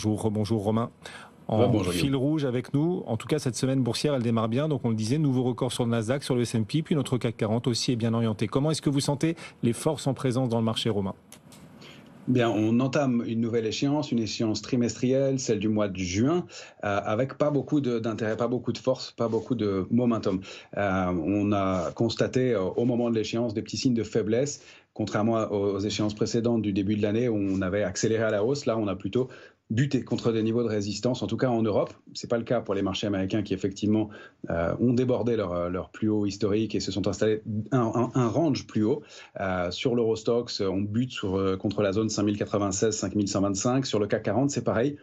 Bonjour Romain. Bonjour Fil Guillaume. rouge avec nous. En tout cas, cette semaine boursière, elle démarre bien. Donc, on le disait, nouveau record sur le Nasdaq, sur le S&P, puis notre CAC 40 aussi est bien orienté. Comment est-ce que vous sentez les forces en présence dans le marché, Romain? Bien, on entame une nouvelle échéance, une échéance trimestrielle, celle du mois de juin, avec pas beaucoup d'intérêt, pas beaucoup de force, pas beaucoup de momentum. On a constaté au moment de l'échéance des petits signes de faiblesse, contrairement aux échéances précédentes du début de l'année où on avait accéléré à la hausse. Là, on a plutôt buté contre des niveaux de résistance, en tout cas en Europe. Ce n'est pas le cas pour les marchés américains qui effectivement ont débordé leur plus haut historique et se sont installés un range plus haut. Sur l'Eurostoxx, on bute contre la zone 5096, 5125. Sur le CAC 40, c'est pareil.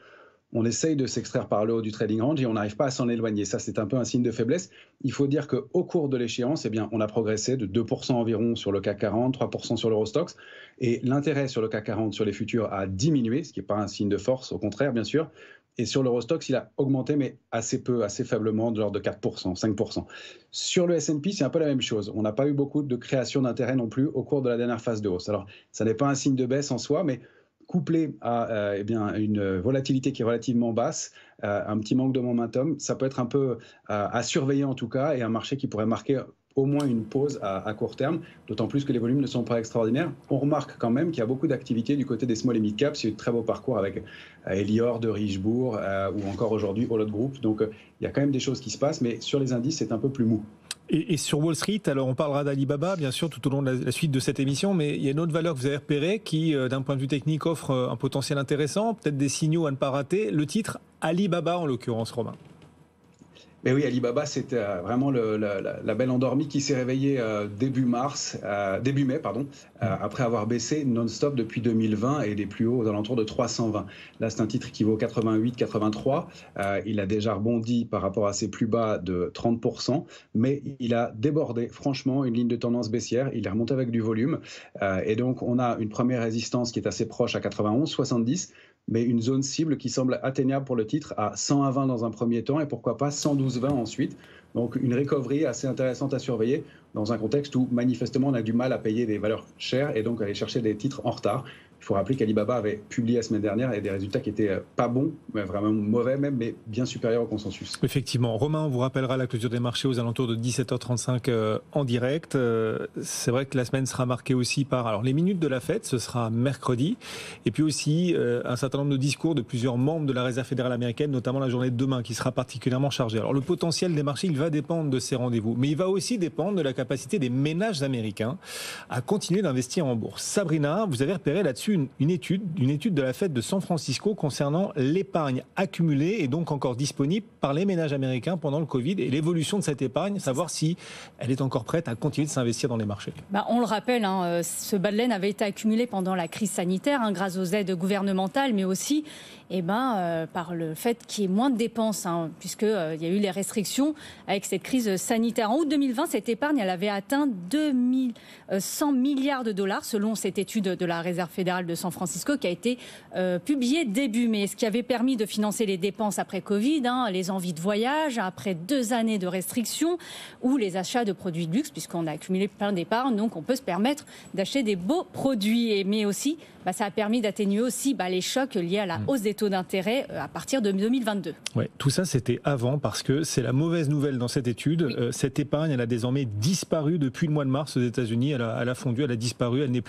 On essaye de s'extraire par le haut du trading range et on n'arrive pas à s'en éloigner. Ça, c'est un peu un signe de faiblesse. Il faut dire qu'au cours de l'échéance, eh bien, on a progressé de 2% environ sur le CAC 40, 3% sur l'Eurostoxx. Et l'intérêt sur le CAC 40, sur les futurs, a diminué, ce qui n'est pas un signe de force, au contraire, bien sûr. Et sur l'Eurostoxx, il a augmenté, mais assez peu, assez faiblement, de l'ordre de 4%, 5%. Sur le S&P, c'est un peu la même chose. On n'a pas eu beaucoup de création d'intérêt non plus au cours de la dernière phase de hausse. Alors, ça n'est pas un signe de baisse en soi, mais couplé à eh bien, une volatilité qui est relativement basse, un petit manque de momentum, ça peut être un peu à surveiller en tout cas, et un marché qui pourrait marquer au moins une pause à court terme, d'autant plus que les volumes ne sont pas extraordinaires. On remarque quand même qu'il y a beaucoup d'activités du côté des small et mid caps. Il y a eu de très beaux parcours avec Elior de Richebourg ou encore aujourd'hui Holot Group. Donc il y a quand même des choses qui se passent, mais sur les indices, c'est un peu plus mou. Et sur Wall Street, alors on parlera d'Alibaba, bien sûr, tout au long de la suite de cette émission, mais il y a une autre valeur que vous avez repérée qui, d'un point de vue technique, offre un potentiel intéressant, peut-être des signaux à ne pas rater. Le titre Alibaba, en l'occurrence, Romain. Mais oui, Alibaba, c'était vraiment la belle endormie qui s'est réveillée début mai, après avoir baissé non-stop depuis 2020 et des plus hauts aux alentours de 320. Là, c'est un titre qui vaut 88, 83. Il a déjà rebondi par rapport à ses plus bas de 30%, mais il a débordé franchement une ligne de tendance baissière. Il est remonté avec du volume. Et donc, on a une première résistance qui est assez proche à 91, 70. Mais une zone cible qui semble atteignable pour le titre à 101,20 dans un premier temps et pourquoi pas 112,20 ensuite. Donc une recovery assez intéressante à surveiller dans un contexte où manifestement on a du mal à payer des valeurs chères et donc aller chercher des titres en retard. Il faut rappeler qu'Alibaba avait publié la semaine dernière et des résultats qui étaient pas bons, mais vraiment mauvais même, mais bien supérieurs au consensus. Effectivement. Romain, on vous rappellera la clôture des marchés aux alentours de 17h35 en direct. C'est vrai que la semaine sera marquée aussi par alors les minutes de la fête, ce sera mercredi, et puis aussi un certain nombre de discours de plusieurs membres de la Réserve fédérale américaine, notamment la journée de demain, qui sera particulièrement chargée. Alors le potentiel des marchés, il va dépendre de ces rendez-vous, mais il va aussi dépendre de la capacité des ménages américains à continuer d'investir en bourse. Sabrina, vous avez repéré là-dessus une étude de la Fed de San Francisco concernant l'épargne accumulée et donc encore disponible par les ménages américains pendant le Covid et l'évolution de cette épargne, savoir si elle est encore prête à continuer de s'investir dans les marchés. On le rappelle, ce bas de laine avait été accumulé pendant la crise sanitaire grâce aux aides gouvernementales, mais aussi par le fait qu'il y ait moins de dépenses, puisqu'il y a eu les restrictions avec cette crise sanitaire. En août 2020, cette épargne elle avait atteint 2100 milliards de dollars, selon cette étude de la Réserve fédérale de San Francisco qui a été publiée début mai, ce qui avait permis de financer les dépenses après Covid, les envies de voyage, après 2 années de restrictions, ou les achats de produits de luxe, puisqu'on a accumulé plein d'épargne, donc on peut se permettre d'acheter des beaux produits. Mais aussi, ça a permis d'atténuer aussi les chocs liés à la hausse des taux d'intérêt à partir de 2022. Ouais, tout ça, c'était avant, parce que c'est la mauvaise nouvelle dans cette étude. Oui. Cette épargne, elle a désormais disparu depuis le mois de mars aux États-Unis. Elle a fondu, elle a disparu, elle n'est plus